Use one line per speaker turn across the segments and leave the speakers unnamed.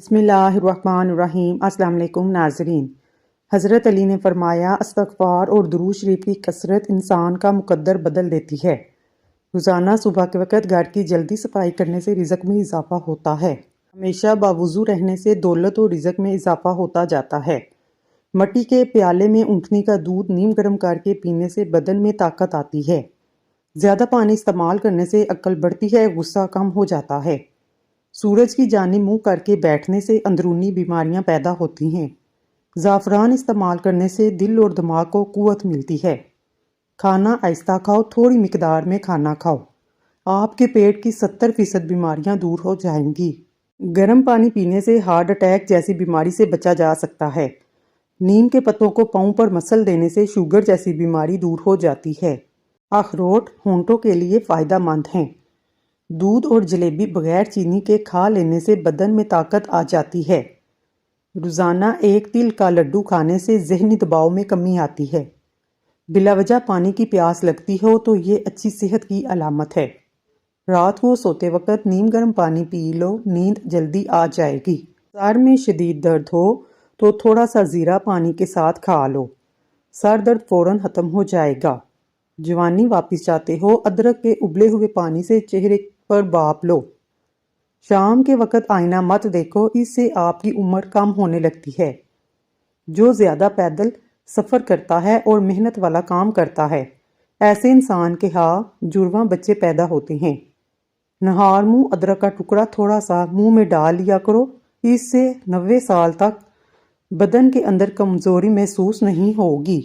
بسم اللہ الرحمن الرحیم۔ السلام علیکم ناظرین۔ حضرت علی نے فرمایا استغفار اور درود شریف کی کثرت انسان کا مقدر بدل دیتی ہے۔ روزانہ صبح کے وقت گھر کی جلدی صفائی کرنے سے رزق میں اضافہ ہوتا ہے۔ ہمیشہ باوضو رہنے سے دولت اور رزق میں اضافہ ہوتا جاتا ہے۔ مٹی کے پیالے میں اونٹنی کا دودھ نیم گرم کر کے پینے سے بدن میں طاقت آتی ہے۔ زیادہ پانی استعمال کرنے سے عقل بڑھتی ہے، غصہ کم ہو جاتا ہے۔ سورج کی جانب منہ کر کے بیٹھنے سے اندرونی بیماریاں پیدا ہوتی ہیں۔ زعفران استعمال کرنے سے دل اور دماغ کو قوت ملتی ہے۔ کھانا آہستہ کھاؤ، تھوڑی مقدار میں کھانا کھاؤ۔ آپ کے پیٹ کی 70% بیماریاں دور ہو جائیں گی۔ گرم پانی پینے سے ہارٹ اٹیک جیسی بیماری سے بچا جا سکتا ہے۔ نیم کے پتوں کو پاؤں پر مسل دینے سے شوگر جیسی بیماری دور ہو جاتی ہے۔ اخروٹ ہونٹوں کے لیے فائدہ مند ہیں۔ دودھ اور جلیبی بغیر چینی کے کھا لینے سے بدن میں طاقت آ جاتی ہے۔ روزانہ ایک تل کا لڈو کھانے سے ذہنی دباؤ میں کمی آتی ہے۔ بلا وجہ پانی کی پیاس لگتی ہو تو یہ اچھی صحت کی علامت ہے۔ رات کو سوتے وقت نیم گرم پانی پی لو، نیند جلدی آ جائے گی۔ سر میں شدید درد ہو تو تھوڑا سا زیرہ پانی کے ساتھ کھا لو، سر درد فوراً ختم ہو جائے گا۔ جوانی واپس چاہتے ہو، ادرک کے ابلے ہوئے پانی سے چہرے پر بھاپ لو۔ شام کے وقت آئینہ مت دیکھو، اس سے آپ کی عمر کم ہونے لگتی ہے۔ جو زیادہ پیدل سفر کرتا ہے اور محنت والا کام کرتا ہے، ایسے انسان کے ہاں جرواں بچے پیدا ہوتے ہیں۔ نہار منہ ادرک کا ٹکڑا تھوڑا سا منہ میں ڈال لیا کرو، اس سے 90 سال تک بدن کے اندر کمزوری محسوس نہیں ہوگی۔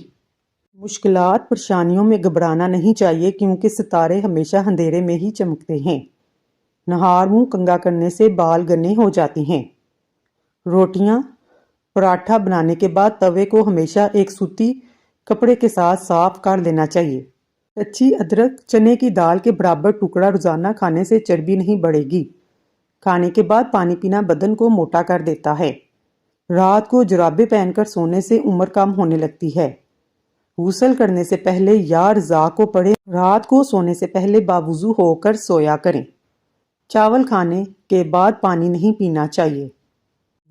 مشکلات پریشانیوں میں گھبرانا نہیں چاہیے، کیونکہ ستارے ہمیشہ اندھیرے میں ہی چمکتے ہیں۔ نہار منہ کنگھا کرنے سے بال گنے ہو جاتے ہیں۔ روٹیاں پراٹھا بنانے کے بعد توے کو ہمیشہ ایک سوتی کپڑے کے ساتھ صاف کر لینا چاہیے۔ کچی ادرک چنے کی دال کے برابر ٹکڑا روزانہ کھانے سے چربی نہیں بڑھے گی۔ کھانے کے بعد پانی پینا بدن کو موٹا کر دیتا ہے۔ رات کو جرابیں پہن کر سونے سے عمر کم ہونے لگتی ہے۔ غسل کرنے سے پہلے یا رضا کو پڑھیں۔ رات کو سونے سے پہلے باوضو ہو کر سویا کریں۔ چاول کھانے کے بعد پانی نہیں پینا چاہیے۔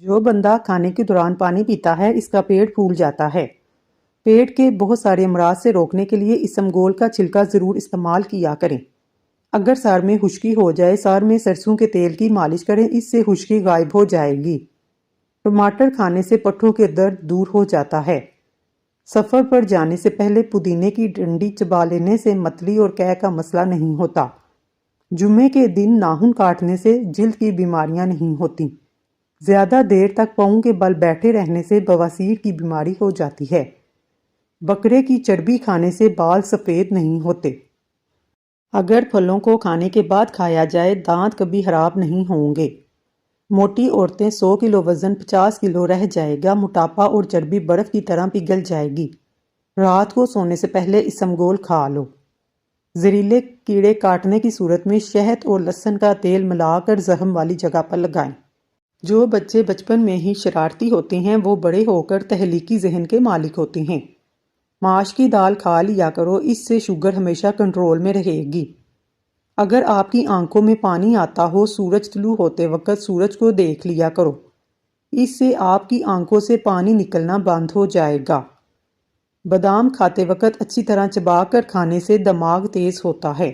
جو بندہ کھانے کے دوران پانی پیتا ہے، اس کا پیٹ پھول جاتا ہے۔ پیٹ کے بہت سارے امراض سے روکنے کے لیے اسمگول کا چھلکا ضرور استعمال کیا کریں۔ اگر سر میں خشکی ہو جائے، سر میں سرسوں کے تیل کی مالش کریں، اس سے خشکی غائب ہو جائے گی۔ ٹماٹر کھانے سے پٹھوں کے درد دور ہو جاتا ہے۔ سفر پر جانے سے پہلے پودینے کی ڈنڈی چبا لینے سے متلی اور قے کا مسئلہ نہیں ہوتا۔ جمعے کے دن ناخن کاٹنے سے جلد کی بیماریاں نہیں ہوتی۔ زیادہ دیر تک پاؤں کے بل بیٹھے رہنے سے بواسیر کی بیماری ہو جاتی ہے۔ بکرے کی چربی کھانے سے بال سفید نہیں ہوتے۔ اگر پھلوں کو کھانے کے بعد کھایا جائے، دانت کبھی خراب نہیں ہوں گے۔ موٹی عورتیں 100 کلو وزن 50 کلو رہ جائے گا۔ موٹاپا اور چربی برف کی طرح پگھل جائے گی۔ رات کو سونے سے پہلے اسمگول کھا لو۔ زہریلے کیڑے کاٹنے کی صورت میں شہد اور لہسن کا تیل ملا کر زخم والی جگہ پر لگائیں۔ جو بچے بچپن میں ہی شرارتی ہوتے ہیں، وہ بڑے ہو کر تخلیقی ذہن کے مالک ہوتے ہیں۔ ماش کی دال کھا لیا کرو، اس سے شوگر ہمیشہ کنٹرول میں رہے گی۔ اگر آپ کی آنکھوں میں پانی آتا ہو، سورج طلوع ہوتے وقت سورج کو دیکھ لیا کرو، اس سے آپ کی آنکھوں سے پانی نکلنا بند ہو جائے گا۔ بادام کھاتے وقت اچھی طرح چبا کر کھانے سے دماغ تیز ہوتا ہے۔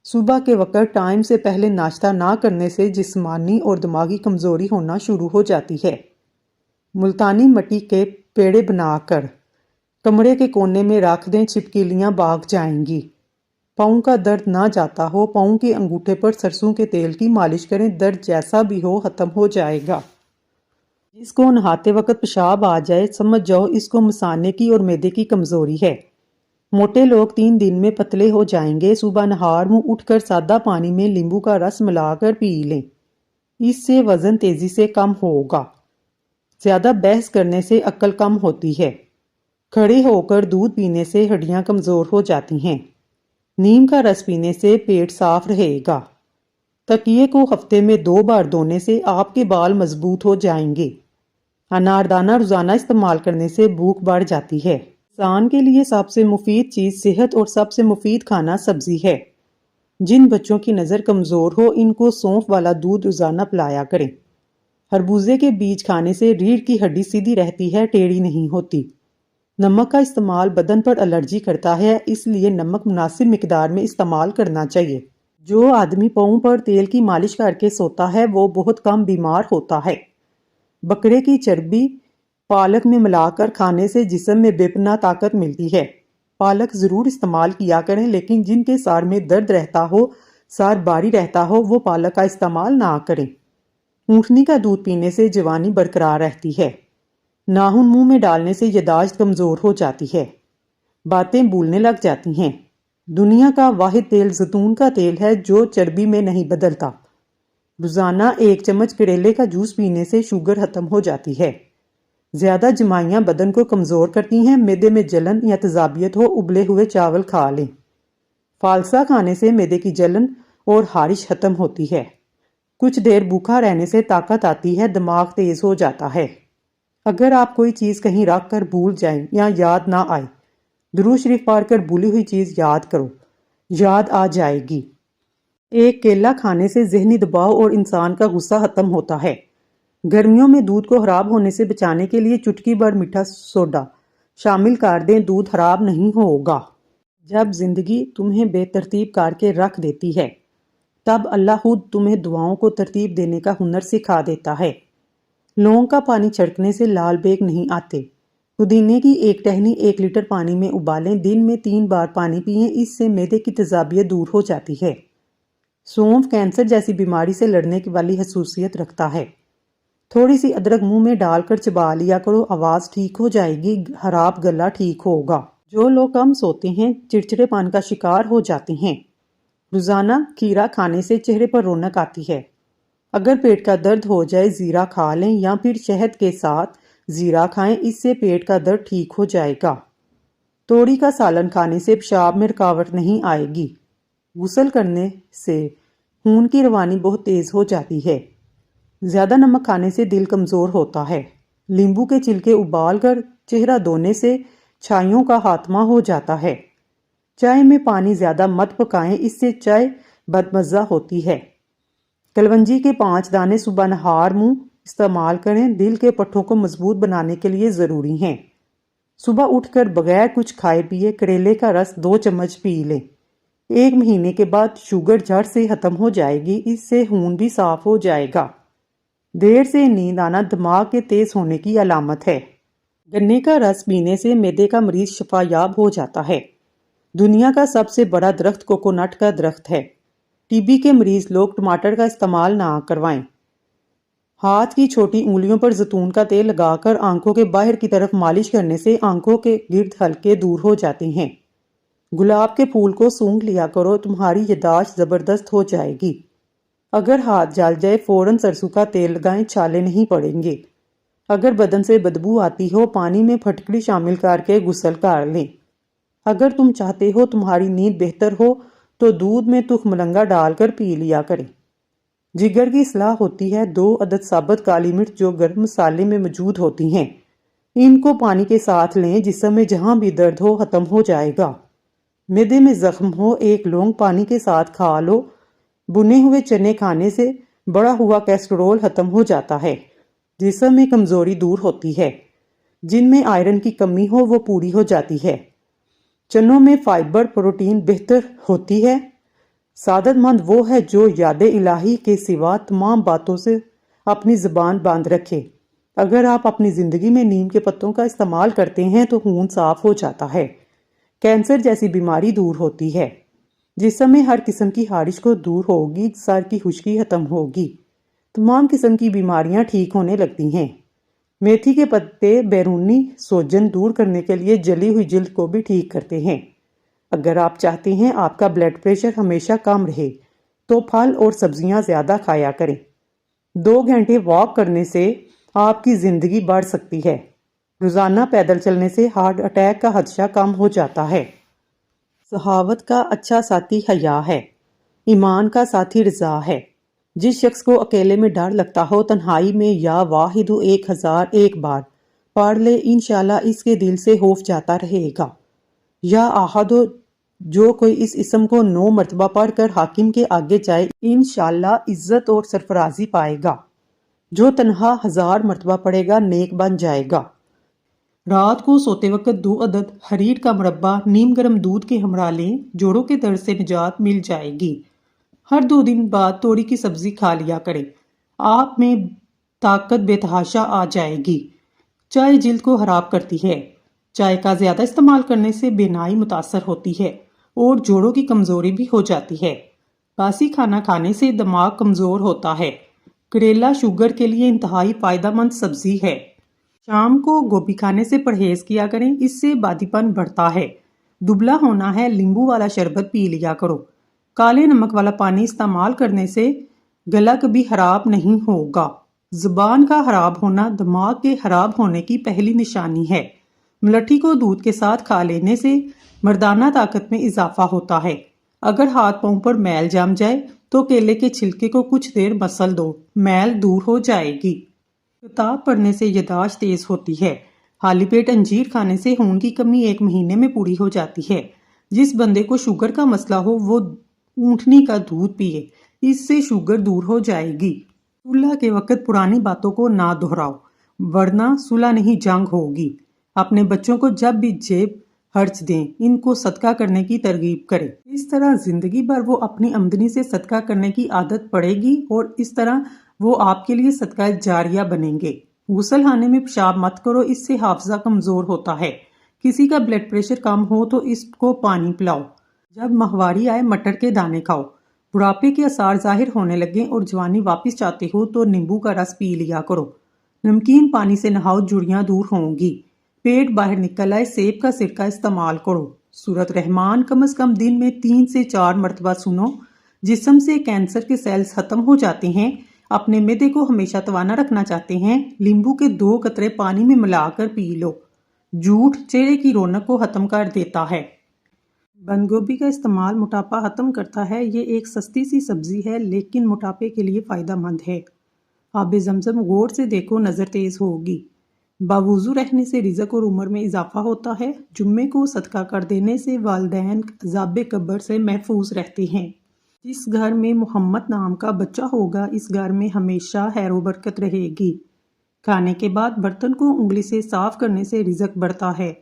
صبح کے وقت ٹائم سے پہلے ناشتہ نہ کرنے سے جسمانی اور دماغی کمزوری ہونا شروع ہو جاتی ہے۔ ملتانی مٹی کے پیڑے بنا کر کمرے کے کونے میں رکھ دیں، چھپکلیاں بھاگ جائیں گی۔ پاؤں کا درد نہ جاتا ہو، پاؤں کے انگوٹھے پر سرسوں کے تیل کی مالش کریں، درد جیسا بھی ہو ختم ہو جائے گا۔ جس کو نہاتے وقت پیشاب آ جائے، سمجھ جاؤ اس کو مثانے کی اور معدے کی کمزوری ہے۔ موٹے لوگ 3 دن میں پتلے ہو جائیں گے۔ صبح نہار منہ اٹھ کر سادہ پانی میں لیمبو کا رس ملا کر پی لیں، اس سے وزن تیزی سے کم ہوگا۔ زیادہ بحث کرنے سے عقل کم ہوتی ہے۔ کھڑے ہو کر دودھ پینے سے ہڈیاں کمزور ہو جاتی ہیں۔ نیم کا رس پینے سے پیٹ صاف رہے گا۔ تکیے کو ہفتے میں 2 بار دھونے سے آپ کے بال مضبوط ہو جائیں گے۔ اناردانہ روزانہ استعمال کرنے سے بھوک بڑھ جاتی ہے۔ انسان کے لیے سب سے مفید چیز صحت اور سب سے مفید کھانا سبزی ہے۔ جن بچوں کی نظر کمزور ہو، ان کو سونف والا دودھ روزانہ پلایا کریں۔ خربوزے کے بیج کھانے سے ریڑھ کی ہڈی سیدھی رہتی ہے، ٹیڑھی نہیں ہوتی۔ نمک کا استعمال بدن پر الرجی کرتا ہے، اس لیے نمک مناسب مقدار میں استعمال کرنا چاہیے۔ جو آدمی پاؤں پر تیل کی مالش کر کے سوتا ہے وہ بہت کم بیمار ہوتا ہے۔ بکرے کی چربی پالک میں ملا کر کھانے سے جسم میں بے پناہ طاقت ملتی ہے۔ پالک ضرور استعمال کیا کریں، لیکن جن کے سر میں درد رہتا ہو، سر باری رہتا ہو، وہ پالک کا استعمال نہ کریں۔ اونٹنی کا دودھ پینے سے جوانی برقرار رہتی ہے۔ ناخن منہ میں ڈالنے سے یادداشت کمزور ہو جاتی ہے، باتیں بھولنے لگ جاتی ہیں۔ دنیا کا واحد تیل زیتون کا تیل ہے جو چربی میں نہیں بدلتا۔ روزانہ 1 چمچ کریلے کا جوس پینے سے شوگر ختم ہو جاتی ہے۔ زیادہ جمائیاں بدن کو کمزور کرتی ہیں، معدے میں جلن یا تیزابیت ہو ابلے ہوئے چاول کھا لیں۔ فالسا کھانے سے معدے کی جلن اور خارش ختم ہوتی ہے۔ کچھ دیر بھوکا رہنے سے طاقت آتی ہے، دماغ تیز ہو جاتا ہے۔ اگر آپ کوئی چیز کہیں رکھ کر بھول جائیں یا یاد نہ آئے، درود شریف پڑھ کر بھولی ہوئی چیز یاد کرو، یاد آ جائے گی۔ ایک کیلا کھانے سے ذہنی دباؤ اور انسان کا غصہ ختم ہوتا ہے۔ گرمیوں میں دودھ کو خراب ہونے سے بچانے کے لیے چٹکی بھر میٹھا سوڈا شامل کر دیں، دودھ خراب نہیں ہوگا۔ جب زندگی تمہیں بے ترتیب کر کے رکھ دیتی ہے، تب اللہ خود تمہیں دعاؤں کو ترتیب دینے کا ہنر سکھا دیتا ہے۔ لونگ کا پانی چھڑکنے سے لال بیگ نہیں آتے۔ پودینے کی ایک ٹہنی 1 لیٹر پانی میں ابالیں، دن میں 3 بار پانی پئیں، اس سے معدے کی تیزابیت دور ہو جاتی ہے۔ سونف کینسر جیسی بیماری سے لڑنے والی خصوصیت رکھتا ہے۔ تھوڑی سی ادرک منہ میں ڈال کر چبا لیا کرو، آواز ٹھیک ہو جائے گی، خراب گلا ٹھیک ہوگا۔ جو لوگ کم سوتے ہیں چڑچڑے پن کا شکار ہو جاتے ہیں۔ روزانہ کھیرا کھانے سے چہرے پر رونق آتی ہے۔ اگر پیٹ کا درد ہو جائے زیرہ کھا لیں یا پھر شہد کے ساتھ زیرہ کھائیں، اس سے پیٹ کا درد ٹھیک ہو جائے گا۔ توری کا سالن کھانے سے پیشاب میں رکاوٹ نہیں آئے گی۔ غسل کرنے سے خون کی روانی بہت تیز ہو جاتی ہے۔ زیادہ نمک کھانے سے دل کمزور ہوتا ہے۔ لیمبو کے چھلکے ابال کر چہرہ دھونے سے چھائیوں کا خاتمہ ہو جاتا ہے۔ چائے میں پانی زیادہ مت پکائیں، اس سے چائے بدمزہ ہوتی ہے۔ کلونجی کے 5 دانے صبح نہار منہ استعمال کریں، دل کے پٹھوں کو مضبوط بنانے کے لیے ضروری ہیں۔ صبح اٹھ کر بغیر کچھ کھائے پیے کریلے کا رس 2 چمچ پی لیں۔ 1 مہینے کے بعد شوگر جڑ سے ختم ہو جائے گی، اس سے خون بھی صاف ہو جائے گا۔ دیر سے نیند آنا دماغ کے تیز ہونے کی علامت ہے۔ گنے کا رس پینے سے معدے کا مریض شفا یاب ہو جاتا ہے۔ دنیا کا سب سے بڑا درخت کوکونٹ کا درخت ہے۔ ٹی بی کے مریض لوگ ٹماٹر کا استعمال نہ کروائیں۔ ہاتھ کی چھوٹی انگلیوں پر زیتون کا تیل لگا کر آنکھوں کے باہر کی طرف مالش کرنے سے آنکھوں کے گرد حلقے دور ہو جاتے ہیں۔ گلاب کے پھول کو سونگھ لیا کرو، تمہاری یادداشت زبردست ہو جائے گی۔ اگر ہاتھ جل جائے فوراً سرسوں کا تیل لگائیں، چھالے نہیں پڑیں گے۔ اگر بدن سے بدبو آتی ہو، پانی میں پھٹکڑی شامل کر کے غسل کر لیں۔ اگر تم چاہتے ہو تمہاری نیند بہتر ہو تو دودھ میں تخم مرنگا ڈال کر پی لیا کریں۔ جگر کی اصلاح ہوتی ہے 2 عدد ثابت کالی مرچ جو گرم مسالے میں موجود ہوتی ہیں، ان کو پانی کے ساتھ لیں، جسم میں جہاں بھی درد ہو ختم ہو جائے گا۔ معدے میں زخم ہو 1 لونگ پانی کے ساتھ کھا لو۔ بنے ہوئے چنے کھانے سے بڑا ہوا کیسٹرول ختم ہو جاتا ہے، جسم میں کمزوری دور ہوتی ہے۔ جن میں آئرن کی کمی ہو وہ پوری ہو جاتی ہے۔ چنوں میں فائبر پروٹین بہتر ہوتی ہے۔ سعادت مند وہ ہے جو یاد الہی کے سوا تمام باتوں سے اپنی زبان بند رکھے۔ اگر آپ اپنی زندگی میں نیم کے پتوں کا استعمال کرتے ہیں تو خون صاف ہو جاتا ہے، کینسر جیسی بیماری دور ہوتی ہے، جسم میں ہر قسم کی خارش کو دور ہوگی، سر کی خشکی ختم ہوگی، تمام قسم کی بیماریاں ٹھیک ہونے لگتی ہیں۔ میتھی کے پتے بیرونی سوجن دور کرنے کے لیے جلی ہوئی جلد کو بھی ٹھیک کرتے ہیں۔ اگر آپ چاہتے ہیں آپ کا بلڈ پریشر ہمیشہ کم رہے تو پھل اور سبزیاں زیادہ کھایا کریں۔ 2 گھنٹے واک کرنے سے آپ کی زندگی بڑھ سکتی ہے۔ روزانہ پیدل چلنے سے ہارٹ اٹیک کا خدشہ کم ہو جاتا ہے۔ سخاوت کا اچھا ساتھی حیا ہے، ایمان کا ساتھی رضا ہے۔ جس شخص کو اکیلے میں ڈر لگتا ہو تنہائی میں یا واحد 1001 بار پڑھ لے، انشاءاللہ اس کے دل سے خوف جاتا رہے گا۔ یا احد، جو کوئی اس اسم کو 9 مرتبہ پڑھ کر حاکم کے آگے جائے، انشاءاللہ عزت اور سرفرازی پائے گا۔ جو تنہا 1000 مرتبہ پڑھے گا نیک بن جائے گا۔ رات کو سوتے وقت 2 عدد حریر کا مربع نیم گرم دودھ کے ہمراہ لیں، جوڑوں کے درد سے نجات مل جائے گی۔ ہر 2 دن بعد توری کی سبزی کھا لیا کریں، آپ میں طاقت بے تحاشا آ جائے گی۔ چائے جلد کو خراب کرتی ہے۔ چائے کا زیادہ استعمال کرنے سے بینائی متاثر ہوتی ہے اور جوڑوں کی کمزوری بھی ہو جاتی ہے۔ باسی کھانا کھانے سے دماغ کمزور ہوتا ہے۔ کریلا شوگر کے لیے انتہائی فائدہ مند سبزی ہے۔ شام کو گوبھی کھانے سے پرہیز کیا کریں، اس سے بادی پن بڑھتا ہے۔ دبلا ہونا ہے، لیمبو والا شربت پی لیا کرو۔ کالے نمک والا پانی استعمال کرنے سے گلا کبھی خراب نہیں ہوگا۔ زبان کا خراب ہونا دماغ کے خراب ہونے کی پہلی نشانی ہے۔ ملٹھی کو دودھ کے ساتھ کھا لینے سے مردانہ طاقت میں اضافہ ہوتا ہے۔ اگر ہاتھ پاؤں پر میل جم جائے تو کیلے کے چھلکے کو کچھ دیر مسل دو، میل دور ہو جائے گی۔ کتاب پڑھنے سے یادداشت تیز ہوتی ہے۔ خالی پیٹ انجیر کھانے سے خون کی کمی 1 مہینے میں پوری ہو جاتی ہے۔ جس بندے کو شوگر کا مسئلہ ہو وہ اونٹنی کا دودھ پیے، اس سے شوگر دور ہو جائے گی۔ صلح کے وقت پرانی باتوں کو نہ دہراؤ، ورنہ صلح نہیں جنگ ہوگی۔ اپنے بچوں کو جب بھی جیب خرچ دیں، ان کو صدقہ کرنے کی ترغیب کریں۔ اس طرح زندگی بھر وہ اپنی آمدنی سے صدقہ کرنے کی عادت پڑے گی اور اس طرح وہ آپ کے لیے صدقہ جاریہ بنیں گے۔ غسل خانے میں پیشاب مت کرو، اس سے حافظہ کمزور ہوتا ہے۔ کسی کا بلڈ پریشر کم ہو تو اس کو پانی پلاؤ۔ جب ماہواری آئے مٹر کے دانے کھاؤ۔ بڑھاپے کے آثار ظاہر ہونے لگیں اور جوانی واپس چاہتے ہو تو نیمبو کا رس پی لیا کرو۔ نمکین پانی سے نہاؤ، جڑیاں دور ہوں گی۔ پیٹ باہر نکل آئے، سیب کا سرکہ استعمال کرو۔ سورۃ رحمان کم از کم دن میں 3 سے 4 مرتبہ سنو۔ جسم سے کینسر کے سیلز ختم ہو جاتے ہیں۔ اپنے معدے کو ہمیشہ توانا رکھنا چاہتے ہیں، لیمبو کے 2 قطرے پانی میں ملا کر پی لو۔ جھوٹ چہرے کی رونق کو ختم کر دیتا ہے۔ بند گوبھی کا استعمال موٹاپا ختم کرتا ہے۔ یہ ایک سستی سی سبزی ہے لیکن موٹاپے کے لیے فائدہ مند ہے۔ آب زمزم غور سے دیکھو، نظر تیز ہوگی۔ باوضو رہنے سے رزق اور عمر میں اضافہ ہوتا ہے۔ جمعے کو صدقہ کر دینے سے والدین عذاب قبر سے محفوظ رہتے ہیں۔ جس گھر میں محمد نام کا بچہ ہوگا، اس گھر میں ہمیشہ خیر و برکت رہے گی۔ کھانے کے بعد برتن کو انگلی سے صاف کرنے سے رزق بڑھتا ہے۔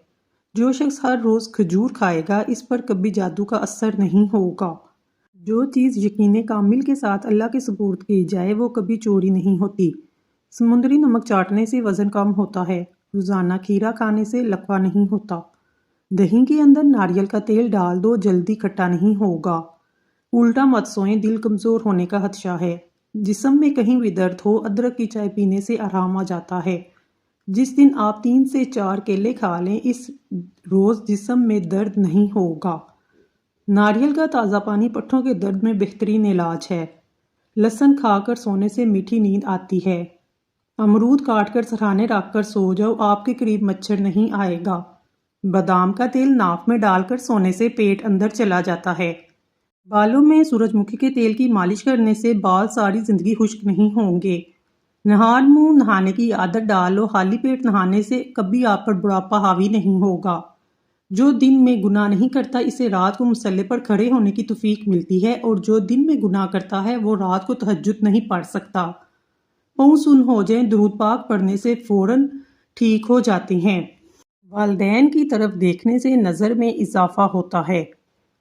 جو شخص ہر روز کھجور کھائے گا، اس پر کبھی جادو کا اثر نہیں ہوگا۔ جو چیز یقین کامل کے ساتھ اللہ کے سپرد کی جائے وہ کبھی چوری نہیں ہوتی۔ سمندری نمک چاٹنے سے وزن کم ہوتا ہے۔ روزانہ کھیرا کھانے سے لکوہ نہیں ہوتا۔ دہی کے اندر ناریل کا تیل ڈال دو، جلدی کھٹا نہیں ہوگا۔ الٹا مت سوئیں، دل کمزور ہونے کا خدشہ ہے۔ جسم میں کہیں بھی درد ہو، ادرک کی چائے پینے سے آرام آ جاتا ہے۔ جس دن آپ 3 سے 4 کیلے کھا لیں، اس روز جسم میں درد نہیں ہوگا۔ ناریل کا تازہ پانی پٹھوں کے درد میں بہترین علاج ہے۔ لہسن کھا کر سونے سے میٹھی نیند آتی ہے۔ امرود کاٹ کر سرہانے رکھ کر سو جاؤ، آپ کے قریب مچھر نہیں آئے گا۔ بادام کا تیل ناک میں ڈال کر سونے سے پیٹ اندر چلا جاتا ہے۔ بالوں میں سورج مکھی کے تیل کی مالش کرنے سے بال ساری زندگی خشک نہیں ہوں گے۔ نہار منہ نہانے کی عادت ڈالو، خالی پیٹ نہانے سے کبھی آپ پر بڑھاپا حاوی نہیں ہوگا۔ جو دن میں گناہ نہیں کرتا، اسے رات کو مصلے پر کھڑے ہونے کی توفیق ملتی ہے، اور جو دن میں گناہ کرتا ہے وہ رات کو تہجد نہیں پڑھ سکتا۔ پاؤں سن ہو جائیں، درود پاک پڑھنے سے فوراً ٹھیک ہو جاتے ہیں۔ والدین کی طرف دیکھنے سے نظر میں اضافہ ہوتا ہے۔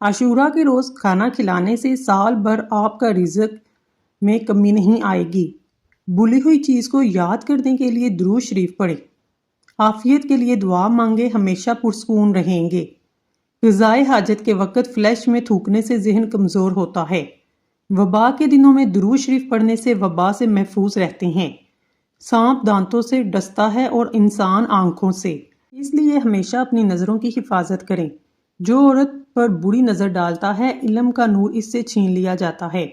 عاشوراء کے روز کھانا کھلانے سے سال بھر آپ کا رزق میں کمی نہیں آئے گی۔ بھولی ہوئی چیز کو یاد کرنے کے لیے درود شریف پڑھیں۔ عافیت کے لیے دعا مانگے، ہمیشہ پرسکون رہیں گے۔ قضائے حاجت کے وقت فلیش میں تھوکنے سے ذہن کمزور ہوتا ہے۔ وبا کے دنوں میں درود شریف پڑھنے سے وبا سے محفوظ رہتے ہیں۔ سانپ دانتوں سے ڈستا ہے اور انسان آنکھوں سے، اس لیے ہمیشہ اپنی نظروں کی حفاظت کریں۔ جو عورت پر بری نظر ڈالتا ہے، علم کا نور اس سے چھین لیا جاتا ہے۔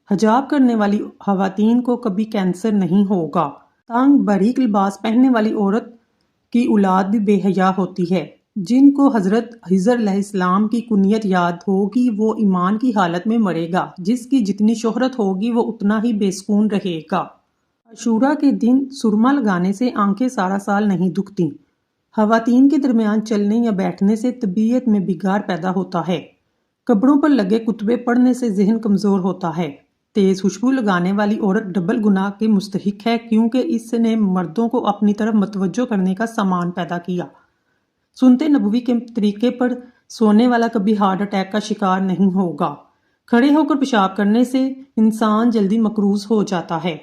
حجاب کرنے والی خواتین کو کبھی کینسر نہیں ہوگا۔ تنگ باریک لباس پہننے والی عورت کی اولاد بھی بے حیا ہوتی ہے۔ جن کو حضرت خضر علیہ السلام کی کنیت یاد ہوگی وہ ایمان کی حالت میں مرے گا۔ جس کی جتنی شہرت ہوگی وہ اتنا ہی بے سکون رہے گا۔ عاشوراء کے دن سرما لگانے سے آنکھیں سارا سال نہیں دکھتی۔ خواتین کے درمیان چلنے یا بیٹھنے سے طبیعت میں بگاڑ پیدا ہوتا ہے۔ قبروں پر لگے کتبے پڑھنے سے ذہن کمزور ہوتا ہے۔ تیز خوشبو لگانے والی عورت ڈبل گناہ کی مستحق ہے کیونکہ اس نے مردوں کو اپنی طرف متوجہ کرنے کا سامان پیدا کیا۔ سنتے نبوی کے طریقے پر سونے والا کبھی ہارٹ اٹیک کا شکار نہیں ہوگا۔ کھڑے ہو کر پیشاب کرنے سے انسان جلدی مقروض ہو جاتا ہے۔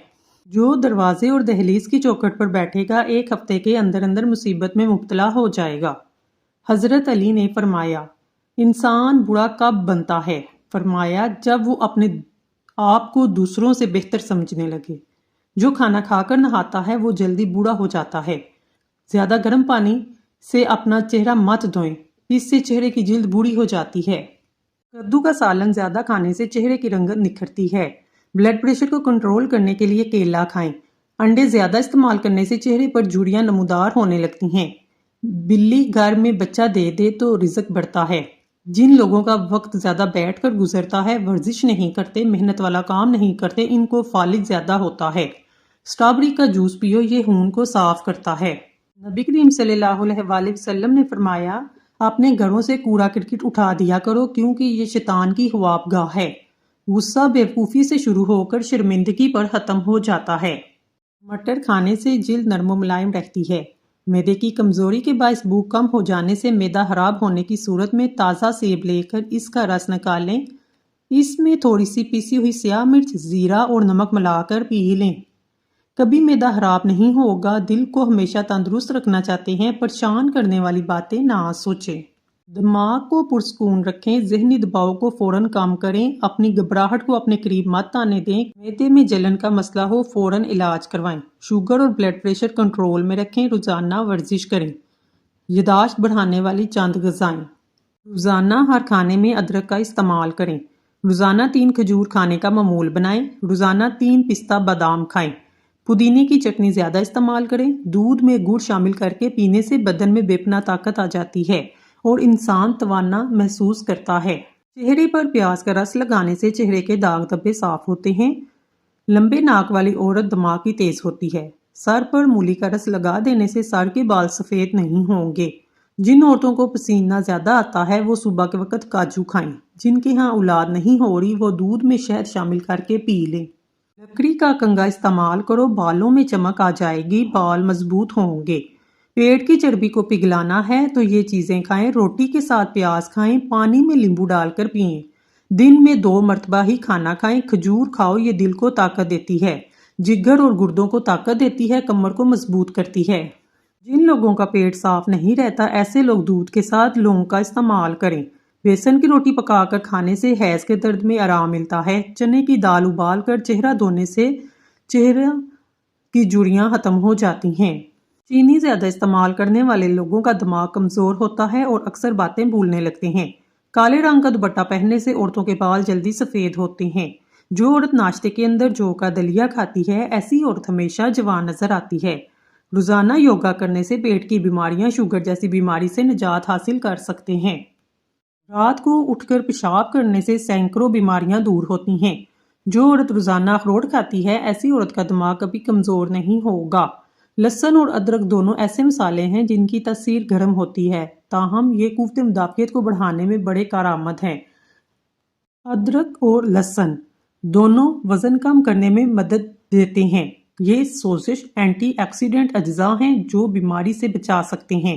جو دروازے اور دہلیز کی چوکھٹ پر بیٹھے گا ایک ہفتے کے اندر اندر مصیبت میں مبتلا ہو جائے گا۔ حضرت علی نے فرمایا، انسان برا کب بنتا ہے؟ فرمایا، جب وہ اپنے آپ کو دوسروں سے بہتر سمجھنے لگے۔ جو کھانا کھا کر نہاتا ہے وہ جلدی بوڑھا ہو جاتا ہے۔ زیادہ گرم پانی سے اپنا چہرہ مت دھوئیں، اس سے چہرے کی جلد بوڑھی ہو جاتی ہے۔ کدو کا سالن زیادہ کھانے سے چہرے کی رنگت نکھرتی ہے۔ بلڈ پریشر کو کنٹرول کرنے کے لیے کیلا کھائیں۔ انڈے زیادہ استعمال کرنے سے چہرے پر جھریاں نمودار ہونے لگتی ہیں۔ بلی گھر میں بچہ دے دے تو رزق بڑھتا ہے۔ جن لوگوں کا وقت زیادہ بیٹھ کر گزرتا ہے، ورزش نہیں کرتے، محنت والا کام نہیں کرتے، ان کو فالج زیادہ ہوتا ہے۔ اسٹرابری کا جوس پیو، یہ خون کو صاف کرتا ہے۔ نبی کریم صلی اللہ علیہ وآلہ وسلم نے فرمایا، اپنے گھروں سے کوڑا کرکٹ اٹھا دیا کرو کیونکہ یہ شیطان کی خوابگاہ ہے۔ غصہ بیوقوفی سے شروع ہو کر شرمندگی پر ختم ہو جاتا ہے۔ مٹر کھانے سے جلد نرم و ملائم رہتی ہے۔ معدے کی کمزوری کے باعث بھوک کم ہو جانے سے معدہ خراب ہونے کی صورت میں تازہ سیب لے کر اس کا رس نکالیں، اس میں تھوڑی سی پیسی ہوئی سیاہ مرچ، زیرہ اور نمک ملا کر پی لیں۔ کبھی معدہ خراب نہیں ہوگا۔ دل کو ہمیشہ تندرست رکھنا چاہتے ہیں، پریشان کرنے والی باتیں نہ سوچیں۔ دماغ کو پرسکون رکھیں، ذہنی دباؤ کو فوراً کم کریں، اپنی گھبراہٹ کو اپنے قریب مت آنے دیں۔ معدے میں جلن کا مسئلہ ہو فوراً علاج کروائیں۔ شوگر اور بلڈ پریشر کنٹرول میں رکھیں، روزانہ ورزش کریں۔ یادداشت بڑھانے والی چند غذائیں۔ روزانہ ہر کھانے میں ادرک کا استعمال کریں۔ روزانہ 3 کھجور کھانے کا معمول بنائیں۔ روزانہ 3 پستہ بادام کھائیں۔ پودینے کی چٹنی زیادہ استعمال کریں۔ دودھ میں گڑ شامل کر کے پینے سے بدن میں بے پناہ طاقت آ جاتی ہے اور انسان توانا محسوس کرتا ہے۔ چہرے پر پیاز کا رس لگانے سے چہرے کے داغ دھبے صاف ہوتے ہیں۔ لمبے ناک والی عورت دماغی تیز ہوتی ہے۔ سر پر مولی کا رس لگا دینے سے سر کے بال سفید نہیں ہوں گے۔ جن عورتوں کو پسینہ زیادہ آتا ہے وہ صبح کے وقت کاجو کھائیں۔ جن کے ہاں اولاد نہیں ہو رہی وہ دودھ میں شہد شامل کر کے پی لیں۔ لکڑی کا کنگھا استعمال کرو، بالوں میں چمک آ جائے گی، بال مضبوط ہوں گے۔ پیٹ کی چربی کو پگھلانا ہے تو یہ چیزیں کھائیں۔ روٹی کے ساتھ پیاز کھائیں، پانی میں لیمبو ڈال کر پئیں۔ دن میں 2 مرتبہ ہی کھانا کھائیں۔ کھجور کھاؤ، یہ دل کو طاقت دیتی ہے، جگر اور گردوں کو طاقت دیتی ہے، کمر کو مضبوط کرتی ہے۔ جن لوگوں کا پیٹ صاف نہیں رہتا ایسے لوگ دودھ کے ساتھ لونگ کا استعمال کریں۔ بیسن کی روٹی پکا کر کھانے سے حیض کے درد میں آرام ملتا ہے۔ چنے کی دال ابال کر چہرہ دھونے سے چہرہ کی جھریاں ختم ہو جاتی ہیں۔ چینی زیادہ استعمال کرنے والے لوگوں کا دماغ کمزور ہوتا ہے اور اکثر باتیں بھولنے لگتے ہیں۔ کالے رنگ کا دوپٹہ پہننے سے عورتوں کے بال جلدی سفید ہوتے ہیں۔ جو عورت ناشتے کے اندر جو کا دلیا کھاتی ہے ایسی عورت ہمیشہ جوان نظر آتی ہے۔ روزانہ یوگا کرنے سے پیٹ کی بیماریاں، شوگر جیسی بیماری سے نجات حاصل کر سکتے ہیں۔ رات کو اٹھ کر پیشاب کرنے سے سینکڑوں بیماریاں دور ہوتی ہیں۔ جو عورت روزانہ اخروٹ کھاتی ہے ایسی عورت کا دماغ کبھی کمزور نہیں ہوگا۔ لہسن اور ادرک دونوں ایسے مسالے ہیں جن کی تاثیر گرم ہوتی ہے، تاہم یہ قوت مدافعت کو بڑھانے میں بڑے کارآمد ہیں۔ ادرک اور لہسن دونوں وزن کم کرنے میں مدد دیتے ہیں۔ یہ سوزش اینٹی آکسیڈنٹ اجزاء ہیں جو بیماری سے بچا سکتے ہیں۔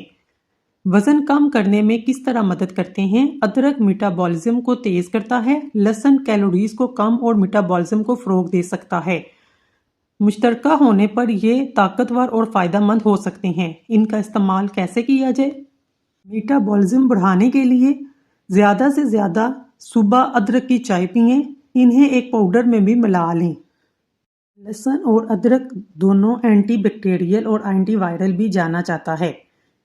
وزن کم کرنے میں کس طرح مدد کرتے ہیں؟ ادرک میٹابولزم کو تیز کرتا ہے، لہسن کیلوریز کو کم اور میٹابولزم کو فروغ دے سکتا ہے۔ مشترکہ ہونے پر یہ طاقتور اور فائدہ مند ہو سکتے ہیں۔ ان کا استعمال کیسے کیا جائے؟ میٹابولزم بڑھانے کے لیے زیادہ سے زیادہ صبح ادرک کی چائے پئیں، انہیں ایک پاؤڈر میں بھی ملا لیں۔ لہسن اور ادرک دونوں اینٹی بیکٹیریل اور اینٹی وائرل بھی جانا جاتا ہے۔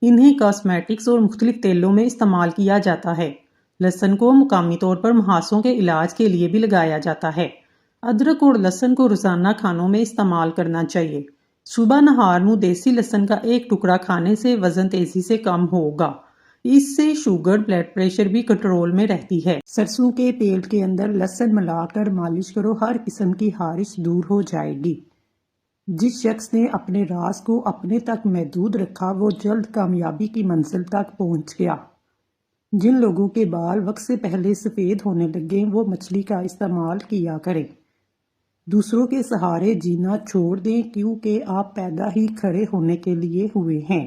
انہیں کاسمیٹکس اور مختلف تیلوں میں استعمال کیا جاتا ہے۔ لہسن کو مقامی طور پر مہاسوں کے علاج کے لیے بھی لگایا جاتا ہے۔ ادرک اور لہسن کو روزانہ کھانوں میں استعمال کرنا چاہیے۔ صبح نہار میں دیسی لہسن کا ایک ٹکڑا کھانے سے وزن تیزی سے کم ہوگا۔ اس سے شوگر، بلڈ پریشر بھی کنٹرول میں رہتی ہے۔ سرسوں کے تیل کے اندر لہسن ملا کر مالش کرو، ہر قسم کی خارش دور ہو جائے گی۔ جس شخص نے اپنے راز کو اپنے تک محدود رکھا وہ جلد کامیابی کی منزل تک پہنچ گیا۔ جن لوگوں کے بال وقت سے پہلے سفید ہونے لگے وہ مچھلی کا استعمال کیا کریں۔ دوسروں کے سہارے جینا چھوڑ دیں کیونکہ آپ پیدا ہی کھڑے ہونے کے لیے ہوئے ہیں۔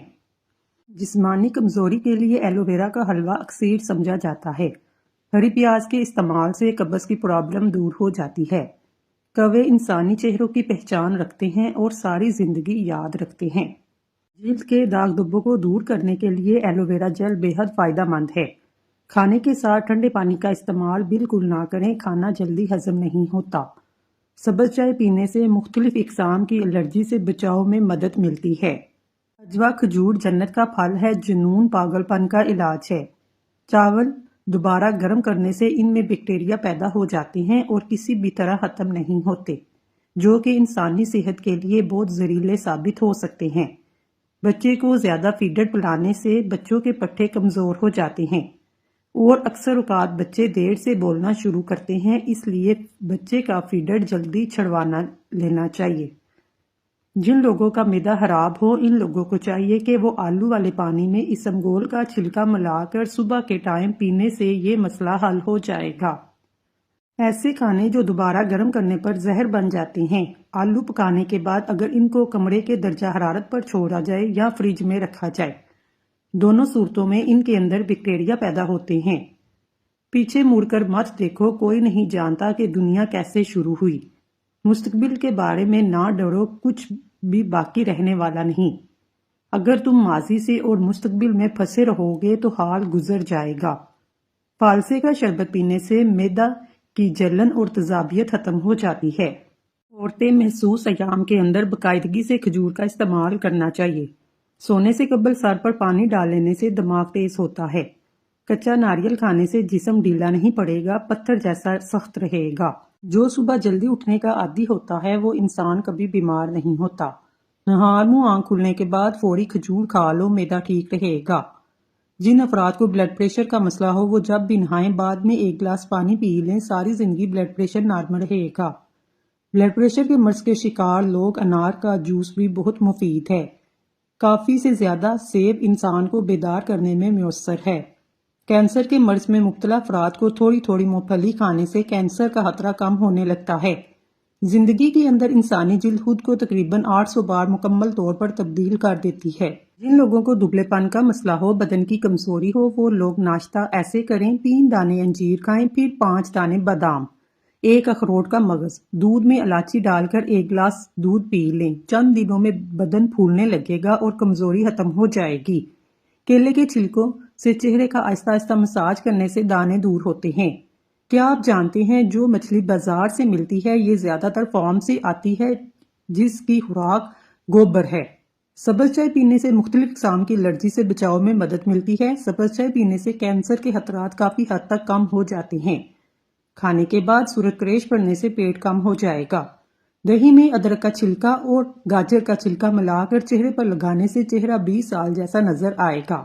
جسمانی کمزوری کے لیے ایلو ویرا کا حلوہ اکسیر سمجھا جاتا ہے۔ ہری پیاز کے استعمال سے قبض کی پرابلم دور ہو جاتی ہے۔ کوے انسانی چہروں کی پہچان رکھتے ہیں اور ساری زندگی یاد رکھتے ہیں۔ جلد کے داغ دھبوں کو دور کرنے کے لیے ایلو ویرا جیل بے حد فائدہ مند ہے۔ کھانے کے ساتھ ٹھنڈے پانی کا استعمال بالکل نہ کریں، کھانا جلدی ہضم نہیں ہوتا۔ سبز چائے پینے سے مختلف اقسام کی الرجی سے بچاؤ میں مدد ملتی ہے۔ اجوا کھجور جنت کا پھل ہے، جنون پاگل پن کا علاج ہے۔ چاول دوبارہ گرم کرنے سے ان میں بیکٹیریا پیدا ہو جاتے ہیں اور کسی بھی طرح ختم نہیں ہوتے، جو کہ انسانی صحت کے لیے بہت زہریلے ثابت ہو سکتے ہیں۔ بچے کو زیادہ فیڈر پلانے سے بچوں کے پٹھے کمزور ہو جاتے ہیں اور اکثر اوقات بچے دیر سے بولنا شروع کرتے ہیں، اس لیے بچے کا فیڈر جلدی چھڑوانا لینا چاہیے۔ جن لوگوں کا معدہ خراب ہو، ان لوگوں کو چاہیے کہ وہ آلو والے پانی میں اسمگول کا چھلکا ملا کر صبح کے ٹائم پینے سے یہ مسئلہ حل ہو جائے گا۔ ایسے کھانے جو دوبارہ گرم کرنے پر زہر بن جاتے ہیں، آلو پکانے کے بعد اگر ان کو کمرے کے درجہ حرارت پر چھوڑا جائے یا فریج میں رکھا جائے، دونوں صورتوں میں ان کے اندر بیکٹیریا پیدا ہوتے ہیں۔ پیچھے مڑ کر مت دیکھو، کوئی نہیں جانتا کہ دنیا کیسے شروع ہوئی۔ مستقبل کے بارے میں نہ ڈرو، کچھ بھی باقی رہنے والا نہیں۔ اگر تم ماضی سے اور مستقبل میں پھنسے رہو گے تو حال گزر جائے گا۔ فالسے کا شربت پینے سے معدہ کی جلن اور تیزابیت ختم ہو جاتی ہے۔ عورتیں محسوس ایام کے اندر باقاعدگی سے کھجور کا استعمال کرنا چاہیے۔ سونے سے قبل سر پر پانی ڈال لینے سے دماغ تیز ہوتا ہے۔ کچا ناریل کھانے سے جسم ڈھیلا نہیں پڑے گا، پتھر جیسا سخت رہے گا۔ جو صبح جلدی اٹھنے کا عادی ہوتا ہے وہ انسان کبھی بیمار نہیں ہوتا۔ نہار منہ آنکھ کھلنے کے بعد فوری کھجور کھا لو، معدہ ٹھیک رہے گا۔ جن افراد کو بلڈ پریشر کا مسئلہ ہو وہ جب بھی نہائیں بعد میں 1 گلاس پانی پی لیں، ساری زندگی بلڈ پریشر نارمل رہے گا۔ بلڈ پریشر کے مرض کے شکار لوگ انار کا جوس بھی بہت مفید ہے۔ کافی سے زیادہ سیب انسان کو بیدار کرنے میں میسر ہے۔ کینسر کے مرض میں مبتلا افراد کو تھوڑی تھوڑی مونگ پھلی کھانے سے کینسر کا خطرہ کم ہونے لگتا ہے۔ زندگی کے اندر انسانی جلد خود کو تقریباً 800 بار مکمل طور پر تبدیل کر دیتی ہے۔ جن لوگوں کو دبلے پن کا مسئلہ ہو، بدن کی کمزوری ہو، وہ لوگ ناشتہ ایسے کریں: 3 دانے انجیر کھائیں، پھر 5 دانے بادام، 1 اخروٹ کا مغز، دودھ میں الائچی ڈال کر 1 گلاس دودھ پی لیں۔ چند دنوں میں بدن پھولنے لگے گا اور کمزوری ختم ہو جائے گی۔ کیلے کے چھلکوں سے چہرے کا آہستہ آہستہ مساج کرنے سے دانے دور ہوتے ہیں۔ کیا آپ جانتے ہیں جو مچھلی بازار سے ملتی ہے یہ زیادہ تر فارم سے آتی ہے جس کی خوراک گوبر ہے۔ سبز چائے پینے سے مختلف اقسام کی الرجی سے بچاؤ میں مدد ملتی ہے۔ سبز چائے پینے سے کینسر کے خطرات کافی حد تک کم ہو جاتے ہیں۔ کھانے کے بعد سورج کریش پڑنے سے پیٹ کم ہو جائے گا۔ دہی میں ادرک کا چھلکا اور گاجر کا چھلکا ملا کر چہرے پر لگانے سے چہرہ 20 سال جیسا نظر آئے گا۔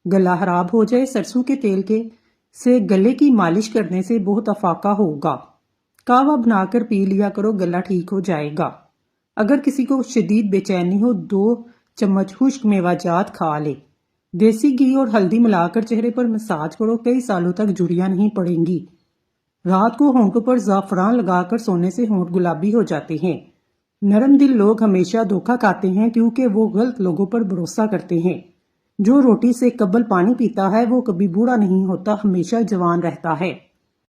گلا خراب ہو جائے، سرسوں کے تیل سے گلے کی مالش کرنے سے بہت افاقہ ہوگا۔ کہوہ بنا کر پی لیا کرو، گلا ٹھیک ہو جائے گا۔ اگر کسی کو شدید بے چینی ہو 2 چمچ خشک میوہ جات کھا لے۔ دیسی گھی اور ہلدی ملا کر چہرے پر مساج کرو، کئی سالوں تک جھریاں نہیں پڑیں گی۔ رات کو ہونٹوں پر زعفران لگا کر سونے سے ہونٹ گلابی ہو جاتے ہیں۔ نرم دل لوگ ہمیشہ دھوکہ کھاتے ہیں کیونکہ وہ غلط لوگوں پر بھروسہ کرتے ہیں۔ جو روٹی سے قبل پانی پیتا ہے وہ کبھی بوڑھا نہیں ہوتا، ہمیشہ جوان رہتا ہے۔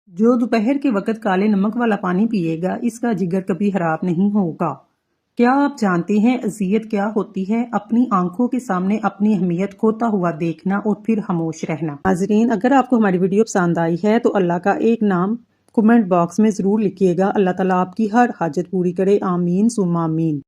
جو دوپہر کے وقت کالے نمک والا پانی پیے گا اس کا جگر کبھی خراب نہیں ہوگا۔ کیا آپ جانتے ہیں اذیت کیا ہوتی ہے؟ اپنی آنکھوں کے سامنے اپنی اہمیت کھوتا ہوا دیکھنا اور پھر خاموش رہنا۔ ناظرین، اگر آپ کو ہماری ویڈیو پسند آئی ہے تو اللہ کا ایک نام کمنٹ باکس میں ضرور لکھیے گا۔ اللہ تعالیٰ آپ کی ہر حاجت پوری کرے، آمین ثم آمین۔